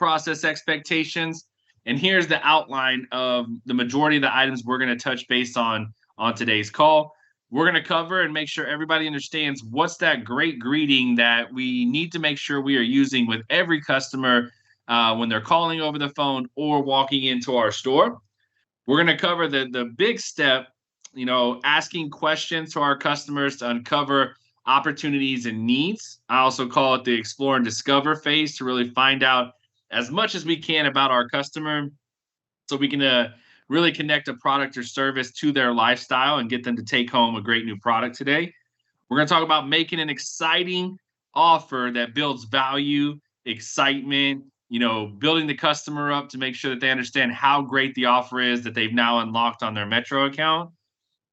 process expectations. And here's the outline of the majority of the items we're going to touch base on today's call. We're going to cover and make sure everybody understands what's that great greeting that we need to make sure we are using with every customer when they're calling over the phone or walking into our store. We're going to cover the big step, asking questions to our customers to uncover opportunities and needs. I also call it the explore and discover phase to really find out as much as we can about our customer so we can really connect a product or service to their lifestyle and get them to take home a great new product today. We're going to talk about making an exciting offer that builds value, excitement, building the customer up to make sure that they understand how great the offer is that they've now unlocked on their Metro account.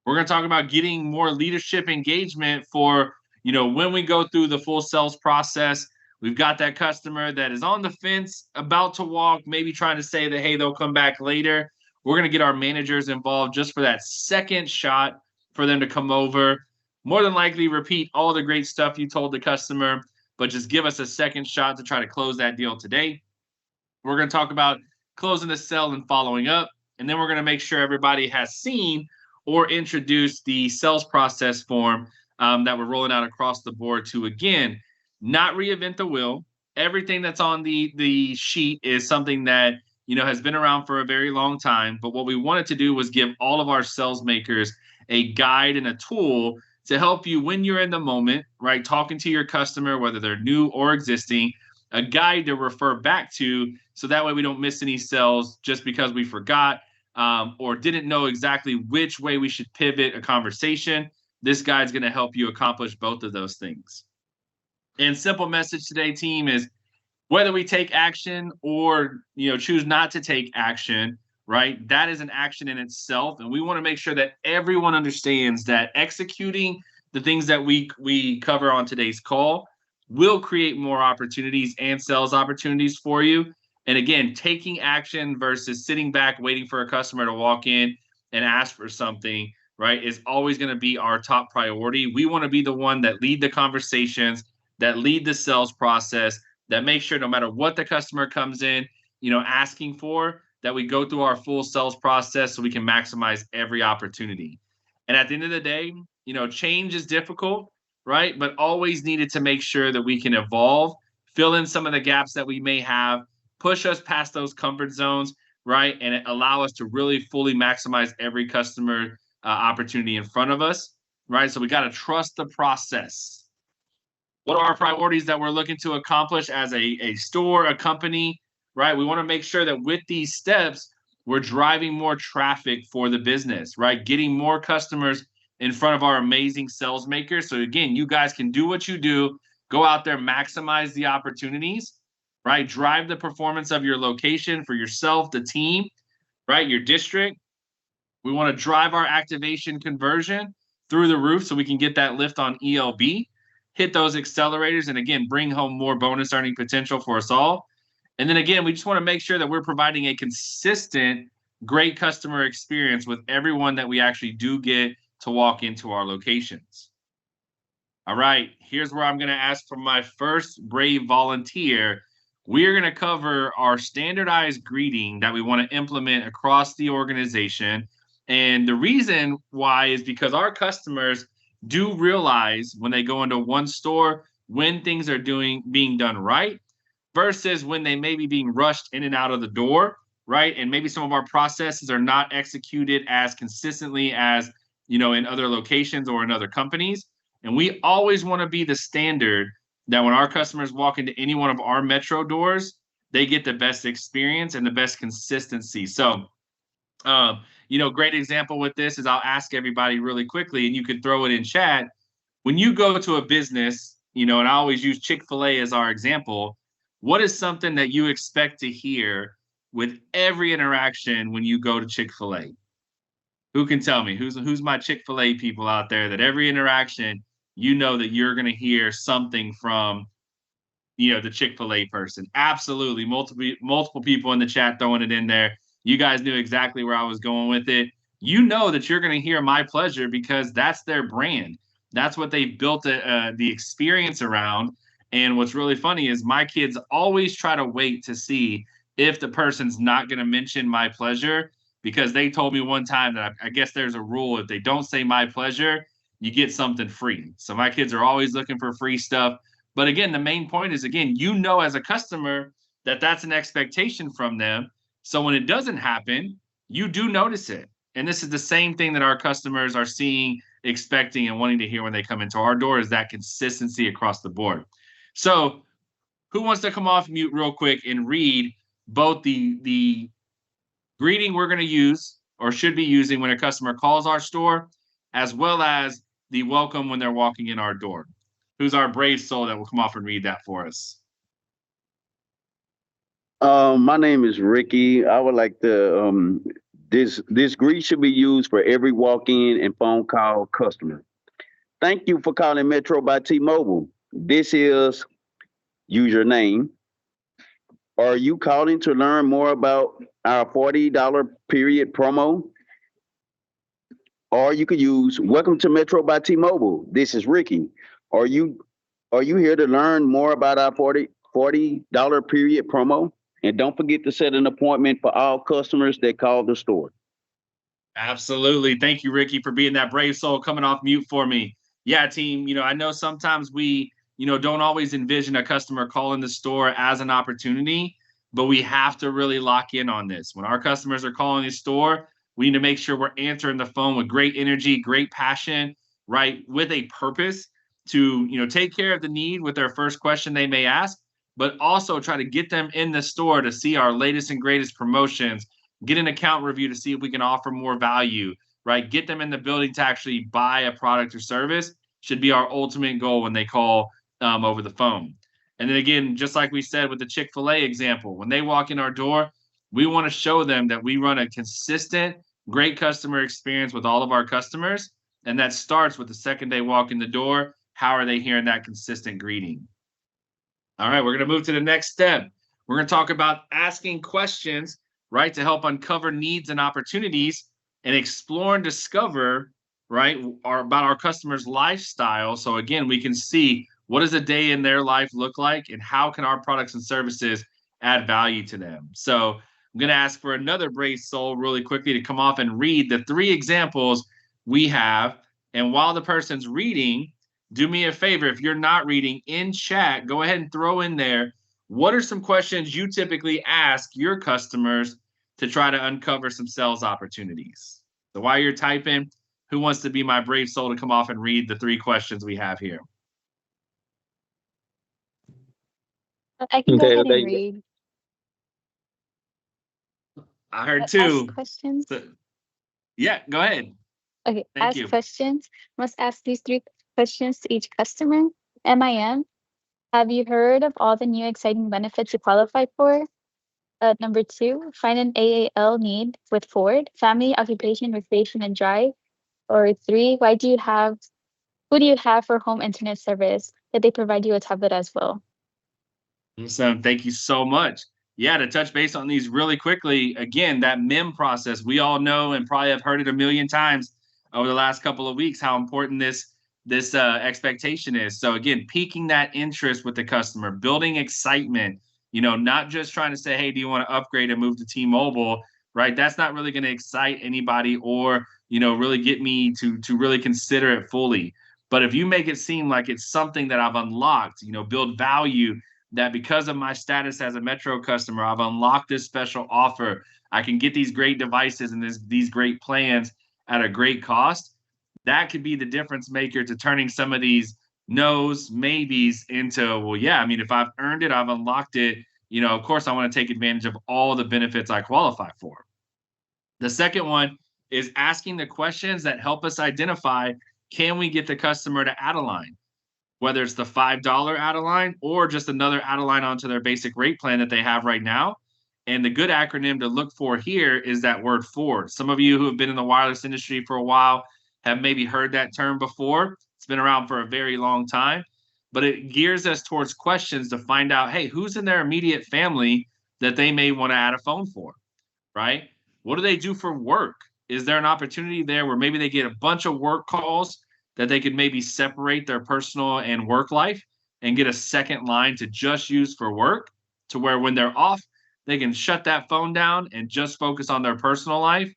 We're going to talk about getting more leadership engagement for, when we go through the full sales process. We've got that customer that is on the fence, about to walk, maybe trying to say that, hey, they'll come back later. We're going to get our managers involved just for that second shot for them to come over. More than likely repeat all the great stuff you told the customer, but just give us a second shot to try to close that deal today. We're going to talk about closing the sale and following up. And then we're going to make sure everybody has seen or introduced the sales process form that we're rolling out across the board to, again, not reinvent the wheel. Everything that's on the sheet is something that, has been around for a very long time. But what we wanted to do was give all of our sales makers a guide and a tool to help you when you're in the moment, right? Talking to your customer, whether they're new or existing, a guide to refer back to. So that way we don't miss any sales just because we forgot or didn't know exactly which way we should pivot a conversation. This guide's going to help you accomplish both of those things. And simple message today, team, is whether we take action or, choose not to take action, right? That is an action in itself. And we want to make sure that everyone understands that executing the things that we cover on today's call will create more opportunities and sales opportunities for you. And again, taking action versus sitting back, waiting for a customer to walk in and ask for something, right, is always going to be our top priority. We want to be the one that lead the conversations, that lead the sales process, that make sure no matter what the customer comes in, asking for, that we go through our full sales process so we can maximize every opportunity. And at the end of the day, change is difficult, right? But always needed to make sure that we can evolve, fill in some of the gaps that we may have, push us past those comfort zones, right? And allow us to really fully maximize every customer opportunity in front of us, right? So we got to trust the process. What are our priorities that we're looking to accomplish as a store, a company, right? We want to make sure that with these steps, we're driving more traffic for the business, right? Getting more customers in front of our amazing sales makers. So again, you guys can do what you do, go out there, maximize the opportunities, right? Drive the performance of your location for yourself, the team, right? Your district. We want to drive our activation conversion through the roof so we can get that lift on ELB, hit those accelerators, and again, bring home more bonus earning potential for us all. And then again, we just want to make sure that we're providing a consistent, great customer experience with everyone that we actually do get to walk into our locations. All right, here's where I'm going to ask for my first brave volunteer. We're going to cover our standardized greeting that we want to implement across the organization. And the reason why is because our customers do realize when they go into one store when things are being done right versus when they may be being rushed in and out of the door, right? And maybe some of our processes are not executed as consistently as, in other locations or in other companies. And we always want to be the standard that when our customers walk into any one of our Metro doors, they get the best experience and the best consistency. So, great example with this is I'll ask everybody really quickly, and you can throw it in chat. When you go to a business, and I always use Chick-fil-A as our example, what is something that you expect to hear with every interaction when you go to Chick-fil-A? Who can tell me? Who's my Chick-fil-A people out there that every interaction, that you're going to hear something from, the Chick-fil-A person? Absolutely. Multiple people in the chat throwing it in there. You guys knew exactly where I was going with it. That you're going to hear My Pleasure because that's their brand. That's what they've built the experience around. And what's really funny is my kids always try to wait to see if the person's not going to mention my pleasure, because they told me one time that I guess there's a rule: if they don't say my pleasure, you get something free. So my kids are always looking for free stuff. But again, the main point is, again, as a customer that that's an expectation from them. So when it doesn't happen, you do notice it. And this is the same thing that our customers are seeing, expecting, and wanting to hear when they come into our door, is that consistency across the board. So who wants to come off mute real quick and read both the greeting we're going to use or should be using when a customer calls our store, as well as the welcome when they're walking in our door? Who's our brave soul that will come off and read that for us? My name is Ricky. I would like to this greet should be used for every walk-in and phone call customer. Thank you for calling Metro by T-Mobile. This is use your name. Are you calling to learn more about our $40 period promo? Or you could use welcome to Metro by T-Mobile. This is Ricky. Are you here to learn more about our $40 period promo? And don't forget to set an appointment for all customers that call the store. Absolutely. Thank you, Ricky, for being that brave soul coming off mute for me. Yeah, team, I know sometimes we, don't always envision a customer calling the store as an opportunity, but we have to really lock in on this. When our customers are calling the store, we need to make sure we're answering the phone with great energy, great passion, right? With a purpose to, take care of the need with their first question they may ask, but also try to get them in the store to see our latest and greatest promotions, get an account review to see if we can offer more value, right? Get them in the building to actually buy a product or service should be our ultimate goal when they call over the phone. And then again, just like we said with the Chick-fil-A example, when they walk in our door, we want to show them that we run a consistent, great customer experience with all of our customers. And that starts with the second they walk in the door. How are they hearing that consistent greeting? All right, we're going to move to the next step. We're going to talk about asking questions, right, to help uncover needs and opportunities and explore and discover, right, about our customers' lifestyle. So again, we can see what does a day in their life look like and how can our products and services add value to them. So I'm going to ask for another brave soul really quickly to come off and read the 3 examples we have. And while the person's reading, do me a favor, if you're not reading, in chat, go ahead and throw in there, what are some questions you typically ask your customers to try to uncover some sales opportunities? So while you're typing, who wants to be my brave soul to come off and read the 3 questions we have here? I can go ahead and read. I heard 2. Ask questions. So, yeah, go ahead. Okay, ask questions. Must ask these 3 questions to each customer. MIM, have you heard of all the new exciting benefits you qualify for? Number 2, find an AAL need with Ford, family, occupation, recreation, and drive. Or 3, who do you have for home internet service? Did they provide you a tablet as well? Awesome. Thank you so much. Yeah, to touch base on these really quickly, again, that MIM process, we all know and probably have heard it a million times over the last couple of weeks, how important this expectation is. So again, piquing that interest with the customer, building excitement, not just trying to say, hey, do you want to upgrade and move to T-Mobile, right? That's not really going to excite anybody or, really get me to really consider it fully. But if you make it seem like it's something that I've unlocked, build value, that because of my status as a Metro customer, I've unlocked this special offer. I can get these great devices and these great plans at a great cost. That could be the difference maker to turning some of these no's, maybes into, well, yeah, I mean, if I've earned it, I've unlocked it, of course, I want to take advantage of all the benefits I qualify for. The second one is asking the questions that help us identify, can we get the customer to add a line? Whether it's the $5 add a line or just another add a line onto their basic rate plan that they have right now. And the good acronym to look for here is that word Ford. Some of you who have been in the wireless industry for a while have maybe heard that term before. It's been around for a very long time, but it gears us towards questions to find out, hey, who's in their immediate family that they may want to add a phone for, right? What do they do for work? Is there an opportunity there where maybe they get a bunch of work calls that they could maybe separate their personal and work life? and get a second line to just use for work, to where when they're off, they can shut that phone down and just focus on their personal life?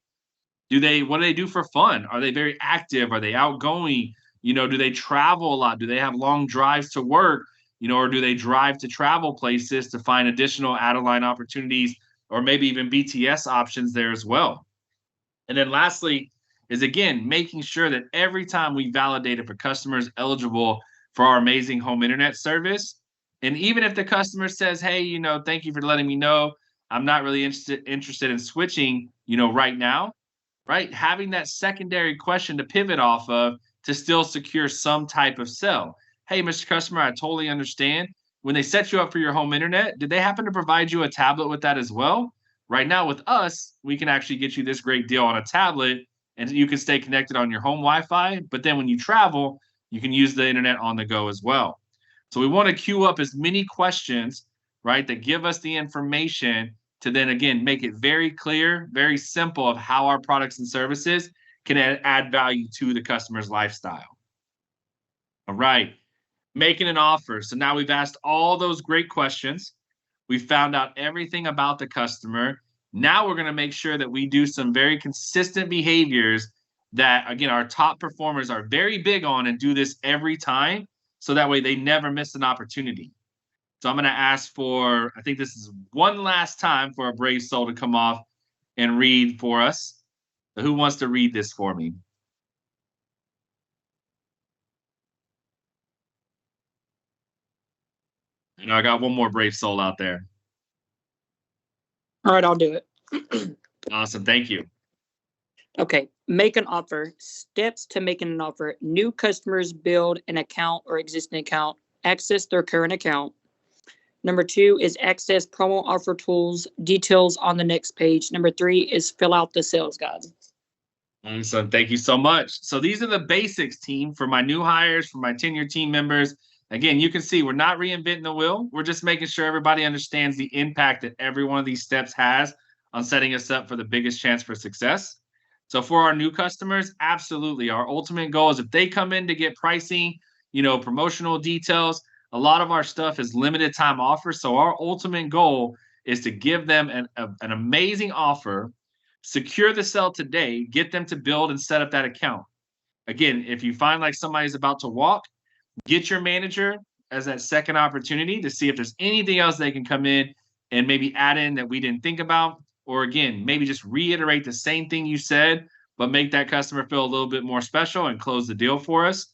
What do they do for fun? Are they very active? Are they outgoing? Do they travel a lot? Do they have long drives to work? Or do they drive to travel places to find additional add-a-line opportunities, or maybe even BTS options there as well? And then lastly is, again, making sure that every time we validate if a customer is eligible for our amazing home internet service, and even if the customer says, hey, thank you for letting me know, I'm not really interested in switching, right now, right? Having that secondary question to pivot off of to still secure some type of sell. Hey, Mr. Customer, I totally understand. When they set you up for your home internet, did they happen to provide you a tablet with that as well? Right now with us, we can actually get you this great deal on a tablet, and you can stay connected on your home Wi-Fi. But then when you travel, you can use the internet on the go as well. So we want to queue up as many questions, right, that give us the information to then, again, make it very clear, very simple of how our products and services can add value to the customer's lifestyle. All right, making an offer. So now we've asked all those great questions. We found out everything about the customer. Now we're going to make sure that we do some very consistent behaviors that, again, our top performers are very big on and do this every time. So that way they never miss an opportunity. So I'm going to ask for, I think this is one last time for a brave soul to come off and read for us. So who wants to read this for me? I got one more brave soul out there. All right, I'll do it. Awesome. Thank you. Okay. Make an offer. Steps to making an offer. New customers build an account or existing account. Access their current account. Number 2 is access promo offer tools. Details on the next page. Number 3 is fill out the sales guide. Awesome. Thank you so much. So these are the basics, team, for my new hires, for my tenured team members. Again, you can see we're not reinventing the wheel. We're just making sure everybody understands the impact that every one of these steps has on setting us up for the biggest chance for success. So for our new customers, absolutely. Our ultimate goal is if they come in to get pricing, promotional details, a lot of our stuff is limited time offers. So our ultimate goal is to give them an amazing offer, secure the sell today, get them to build and set up that account. Again, if you find like somebody's about to walk, get your manager as that second opportunity to see if there's anything else they can come in and maybe add in that we didn't think about. Or again, maybe just reiterate the same thing you said, but make that customer feel a little bit more special and close the deal for us.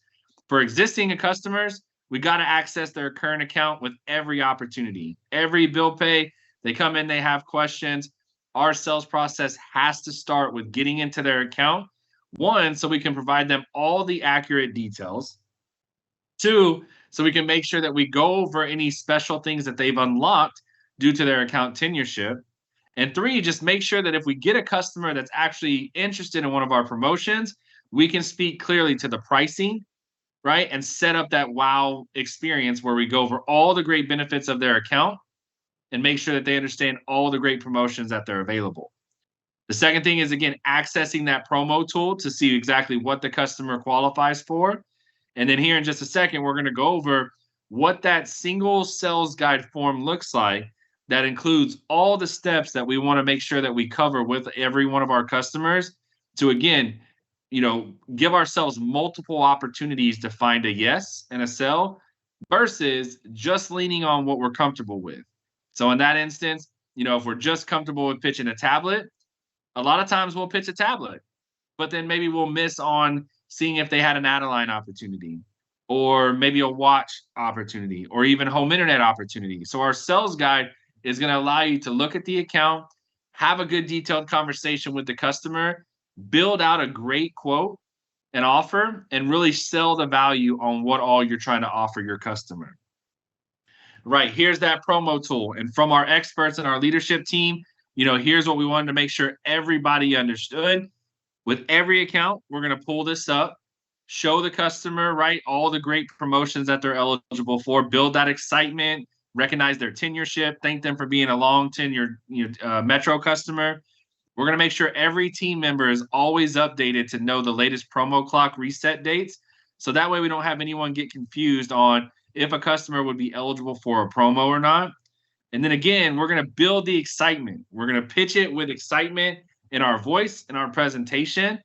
For existing customers, we got to access their current account with every opportunity. Every bill pay, they come in, they have questions. Our sales process has to start with getting into their account. 1, so we can provide them all the accurate details. 2, so we can make sure that we go over any special things that they've unlocked due to their account tenureship. And 3, just make sure that if we get a customer that's actually interested in one of our promotions, we can speak clearly to the pricing, right? And set up that wow experience where we go over all the great benefits of their account and make sure that they understand all the great promotions that they're available. The second thing is, again, accessing that promo tool to see exactly what the customer qualifies for. And then here in just a second, we're going to go over what that single sales guide form looks like that includes all the steps that we want to make sure that we cover with every one of our customers to, again, give ourselves multiple opportunities to find a yes and a sell versus just leaning on what we're comfortable with. So in that instance, if we're just comfortable with pitching a tablet, a lot of times we'll pitch a tablet, but then maybe we'll miss on seeing if they had an add-a-line opportunity or maybe a watch opportunity or even home internet opportunity. So our sales guide is going to allow you to look at the account, have a good detailed conversation with the customer, build out a great quote and offer, and really sell the value on what all you're trying to offer your customer. Right, here's that promo tool. And from our experts and our leadership team, here's what we wanted to make sure everybody understood. With every account, we're going to pull this up, show the customer, right, all the great promotions that they're eligible for, build that excitement, recognize their tenureship, thank them for being a long tenured Metro customer. We're going to make sure every team member is always updated to know the latest promo clock reset dates. So that way we don't have anyone get confused on if a customer would be eligible for a promo or not. And then again, we're going to build the excitement. We're going to pitch it with excitement in our voice and our presentation,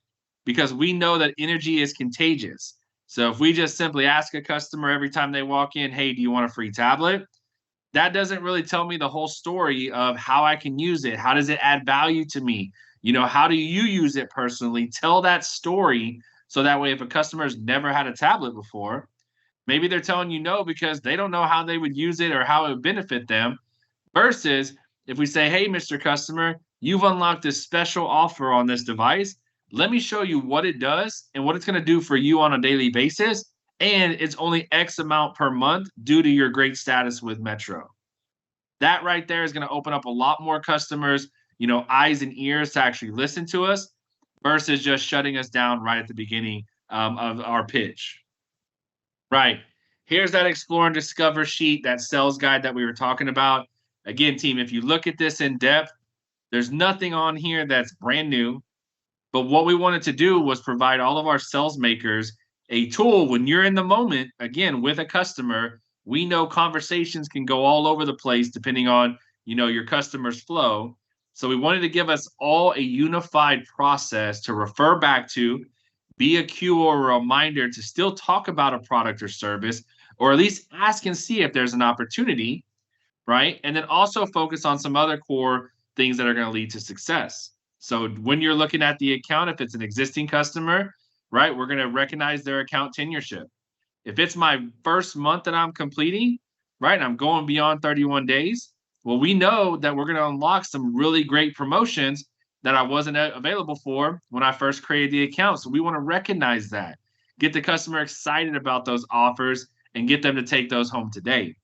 because we know that energy is contagious. So if we just simply ask a customer every time they walk in, hey, do you want a free tablet? That doesn't really tell me the whole story of how I can use it. How does it add value to me? How do you use it personally? Tell that story, so that way if a customer's never had a tablet before, maybe they're telling you no because they don't know how they would use it or how it would benefit them. Versus if we say, hey, Mr. Customer, you've unlocked this special offer on this device. Let me show you what it does and what it's going to do for you on a daily basis. And it's only X amount per month due to your great status with Metro. That right there is going to open up a lot more customers, eyes and ears to actually listen to us, versus just shutting us down right at the beginning of our pitch. Right. Here's that Explore and Discover sheet, that sales guide that we were talking about. Again, team, if you look at this in depth, there's nothing on here that's brand new. But what we wanted to do was provide all of our sales makers a tool when you're in the moment, again, with a customer. We know conversations can go all over the place depending on, your customer's flow. So we wanted to give us all a unified process to refer back to, be a cue or a reminder to still talk about a product or service, or at least ask and see if there's an opportunity, right? And then also focus on some other core things that are going to lead to success. So when you're looking at the account, if it's an existing customer, right, we're going to recognize their account tenureship. If it's my first month that I'm completing, right, and I'm going beyond 31 days, well, we know that we're going to unlock some really great promotions that I wasn't available for when I first created the account. So we want to recognize that, get the customer excited about those offers, and get them to take those home today.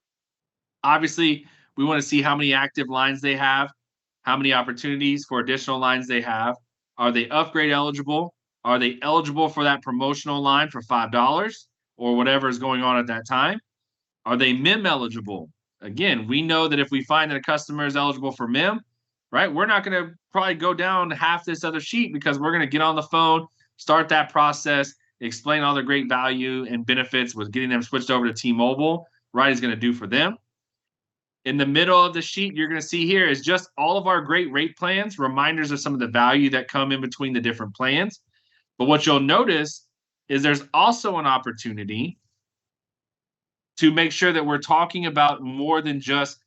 Obviously, we want to see how many active lines they have, how many opportunities for additional lines they have. Are they upgrade eligible? Are they eligible for that promotional line for $5 or whatever is going on at that time? Are they MIM eligible? Again, we know that if we find that a customer is eligible for MIM, right, we're not going to probably go down half this other sheet, because we're going to get on the phone, start that process, explain all the great value and benefits with getting them switched over to T-Mobile, right, is going to do for them. In the middle of the sheet, you're going to see here is just all of our great rate plans, reminders of some of the value that come in between the different plans. But what you'll notice is there's also an opportunity to make sure that we're talking about more than just,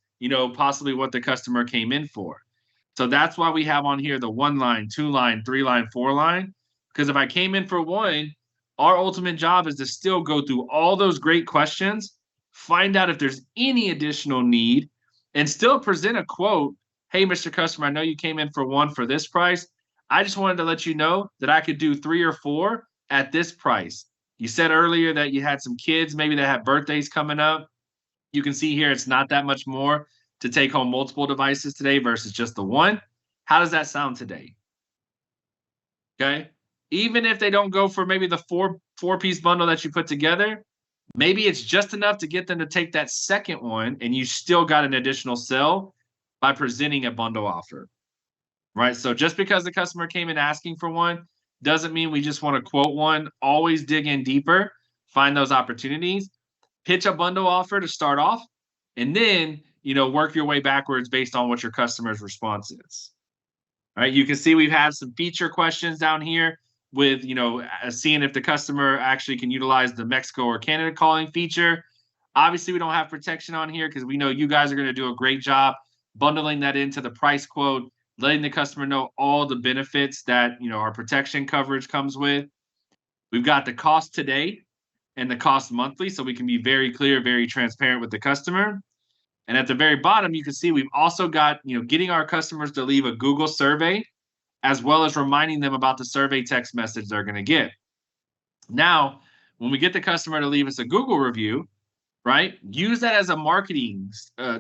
possibly what the customer came in for. So that's why we have on here the 1 line, 2 line, 3 line, 4 line. Because if I came in for 1, our ultimate job is to still go through all those great questions, find out if there's any additional need, and still present a quote. Hey, Mr. Customer, I know you came in for 1 for this price. I just wanted to let you know that I could do 3 or 4 at this price. You said earlier that you had some kids, maybe that have birthdays coming up. You can see here it's not that much more to take home multiple devices today versus just the 1. How does that sound today? Okay. Even if they don't go for maybe the four-piece bundle that you put together, maybe it's just enough to get them to take that second one, and you still got an additional sell by presenting a bundle offer, right? So just because the customer came in asking for 1 doesn't mean we just want to quote 1. Always dig in deeper, find those opportunities, pitch a bundle offer to start off, and then, work your way backwards based on what your customer's response is. All right, you can see we've had some feature questions down here with, seeing if the customer actually can utilize the Mexico or Canada calling feature. Obviously, we don't have protection on here because we know you guys are going to do a great job bundling that into the price quote, letting the customer know all the benefits that, our protection coverage comes with. We've got the cost today and the cost monthly, so we can be very clear, very transparent with the customer. And at the very bottom, you can see we've also got, getting our customers to leave a Google survey, as well as reminding them about the survey text message they're going to get. Now, when we get the customer to leave us a Google review, right, use that as a marketing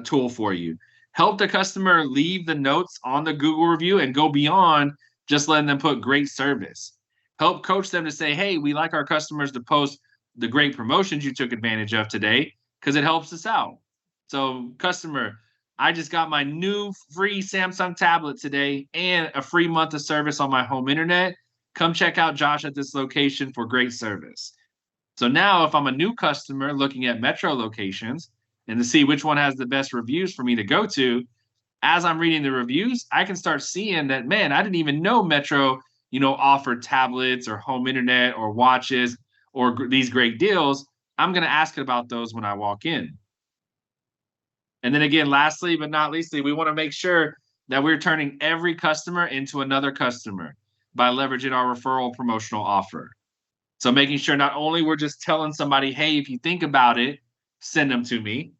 tool for you. Help the customer leave the notes on the Google review and go beyond just letting them put great service. Help coach them to say, hey, we like our customers to post the great promotions you took advantage of today because it helps us out. So, customer, I just got my new free Samsung tablet today and a free month of service on my home internet. Come check out Josh at this location for great service. So now if I'm a new customer looking at Metro locations and to see which one has the best reviews for me to go to, as I'm reading the reviews, I can start seeing that, man, I didn't even know Metro, offered tablets or home internet or watches or these great deals. I'm going to ask about those when I walk in. And then again, lastly, but not leastly, we want to make sure that we're turning every customer into another customer by leveraging our referral promotional offer. So making sure not only we're just telling somebody, hey, if you think about it, send them to me,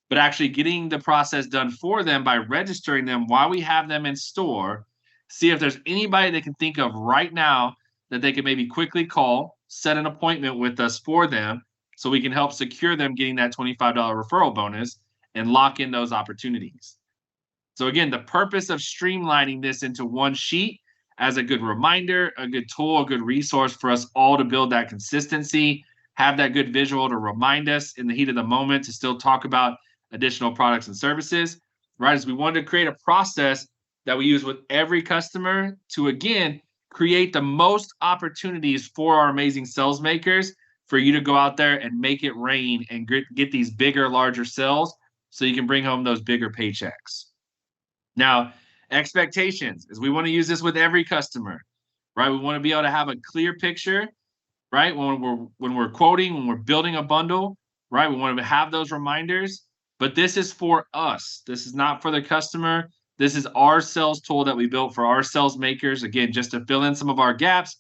but actually getting the process done for them by registering them while we have them in store. See if there's anybody they can think of right now that they can maybe quickly call, set an appointment with us for them so we can help secure them getting that $25 referral bonus and lock in those opportunities. So again, the purpose of streamlining this into one sheet as a good reminder, a good tool, a good resource for us all to build that consistency, have that good visual to remind us in the heat of the moment to still talk about additional products and services, right? As we wanted to create a process that we use with every customer to, again, create the most opportunities for our amazing sales makers for you to go out there and make it rain and get these bigger, larger sales so you can bring home those bigger paychecks. Now, expectations is we want to use this with every customer, right? We want to be able to have a clear picture, right? When we're quoting, when we're building a bundle, right? We want to have those reminders, but this is for us. This is not for the customer. This is our sales tool that we built for our sales makers. Again, just to fill in some of our gaps,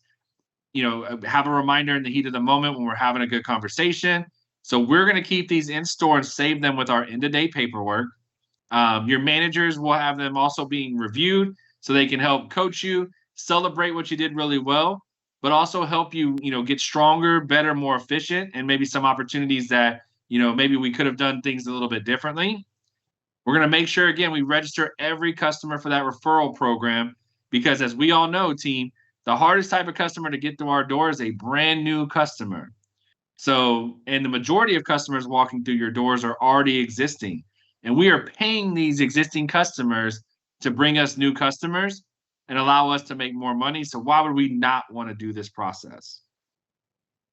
have a reminder in the heat of the moment when we're having a good conversation. So we're going to keep these in store and save them with our end-of-day paperwork. Your managers will have them also being reviewed so they can help coach you, celebrate what you did really well, but also help you, get stronger, better, more efficient, and maybe some opportunities that, maybe we could have done things a little bit differently. We're going to make sure, again, we register every customer for that referral program because as we all know, team, the hardest type of customer to get through our door is a brand new customer. So, and the majority of customers walking through your doors are already existing. And we are paying these existing customers to bring us new customers and allow us to make more money. So why would we not want to do this process?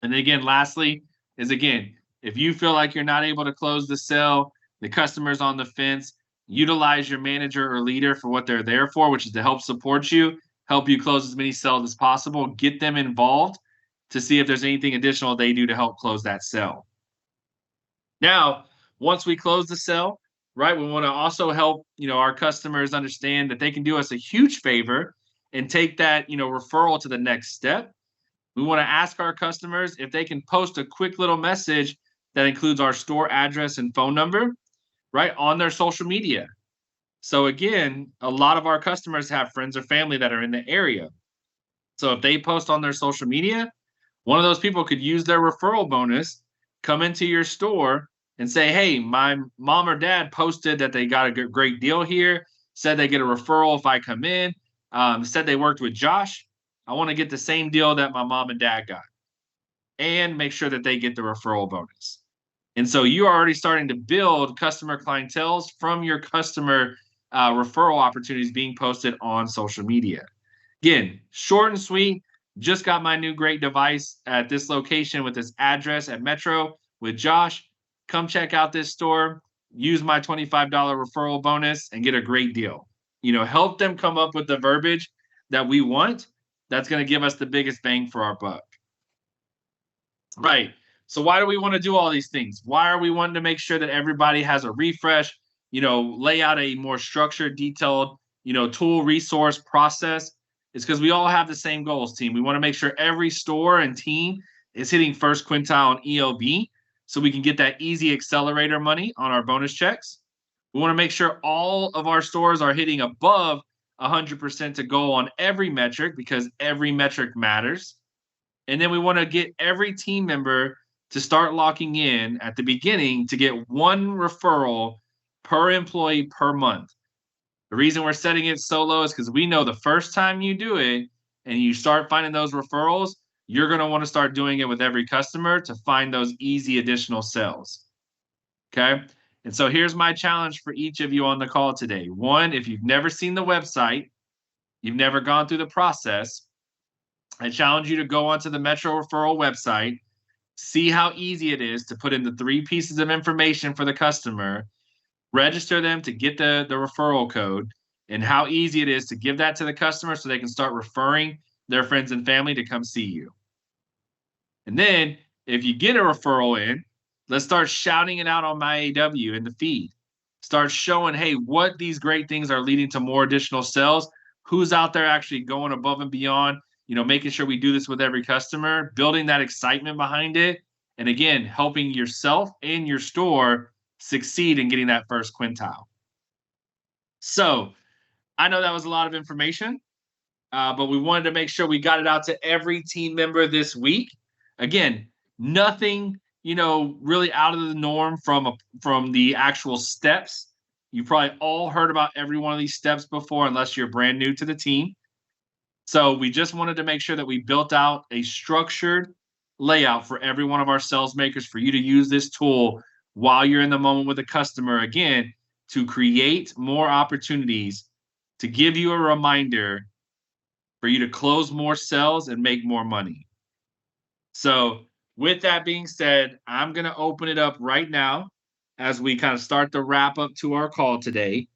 And then again, lastly, is again, if you feel like you're not able to close the sale, the customer's on the fence, utilize your manager or leader for what they're there for, which is to help support you, help you close as many sales as possible, get them involved to see if there's anything additional they do to help close that sale. Now, once we close the sale, right, we want to also help, our customers understand that they can do us a huge favor and take that, referral to the next step. We want to ask our customers if they can post a quick little message that includes our store address and phone number, right, on their social media. So again, a lot of our customers have friends or family that are in the area. So if they post on their social media, one of those people could use their referral bonus, come into your store and say, hey, my mom or dad posted that they got a great deal here, said they get a referral if I come in, said they worked with Josh. I want to get the same deal that my mom and dad got and make sure that they get the referral bonus. And so you are already starting to build customer clienteles from your customer referral opportunities being posted on social media. Again, short and sweet. Just got my new great device at this location with this address at Metro with Josh. Come check out this store, use my $25 referral bonus and get a great deal. Help them come up with the verbiage that we want. That's going to give us the biggest bang for our buck. Right. So why do we want to do all these things? Why are we wanting to make sure that everybody has a refresh, lay out a more structured, detailed, tool, resource, process? It's because we all have the same goals, team. We want to make sure every store and team is hitting first quintile on ELB so we can get that easy accelerator money on our bonus checks. We want to make sure all of our stores are hitting above 100% to goal on every metric because every metric matters. And then we want to get every team member to start locking in at the beginning to get one referral per employee per month. The reason we're setting it so low is because we know the first time you do it and you start finding those referrals, you're going to want to start doing it with every customer to find those easy additional sales. Okay. And so here's my challenge for each of you on the call today. One, if you've never seen the website, you've never gone through the process, I challenge you to go onto the Metro Referral website, see how easy it is to put in the 3 pieces of information for the customer, register them to get the referral code, and how easy it is to give that to the customer so they can start referring their friends and family to come see you. And then if you get a referral in, let's start shouting it out on MyAW in the feed. Start showing, hey, what these great things are leading to more additional sales, who's out there actually going above and beyond, making sure we do this with every customer, building that excitement behind it. And again, helping yourself and your store succeed in getting that first quintile. So I know that was a lot of information, but we wanted to make sure we got it out to every team member this week. Again, nothing, really out of the norm from the actual steps. You probably all heard about every one of these steps before, unless you're brand new to the team. So we just wanted to make sure that we built out a structured layout for every one of our sales makers for you to use this tool while you're in the moment with the customer, again, to create more opportunities, to give you a reminder for you to close more sales and make more money. So with that being said, I'm going to open it up right now as we kind of start the wrap up to our call today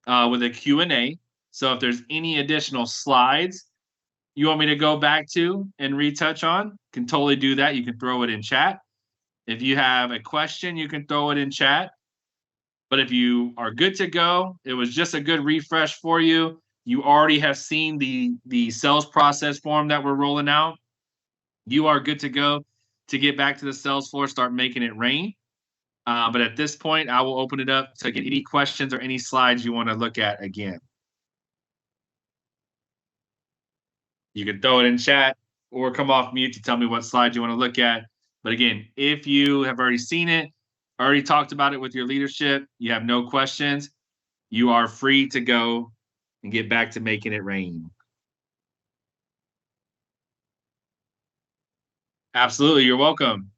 with a Q&A. So if there's any additional slides you want me to go back to and retouch on, can totally do that. You can throw it in chat. If you have a question, you can throw it in chat. But if you are good to go, it was just a good refresh for you. You already have seen the sales process form that we're rolling out. You are good to go to get back to the sales floor, start making it rain. But at this point, I will open it up to get any questions or any slides you want to look at again. You can throw it in chat or come off mute to tell me what slide you want to look at. But again, if you have already seen it, already talked about it with your leadership, you have no questions, you are free to go and get back to making it rain. Absolutely, you're welcome.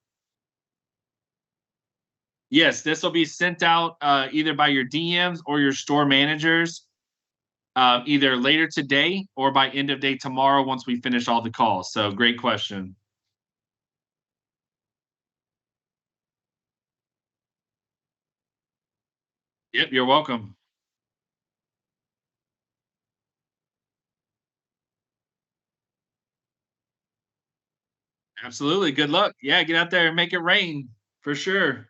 Yes, this will be sent out either by your DMs or your store managers, either later today or by end of day tomorrow once we finish all the calls. So great question. Yep, you're welcome. Absolutely. Good luck. Yeah, get out there and make it rain for sure.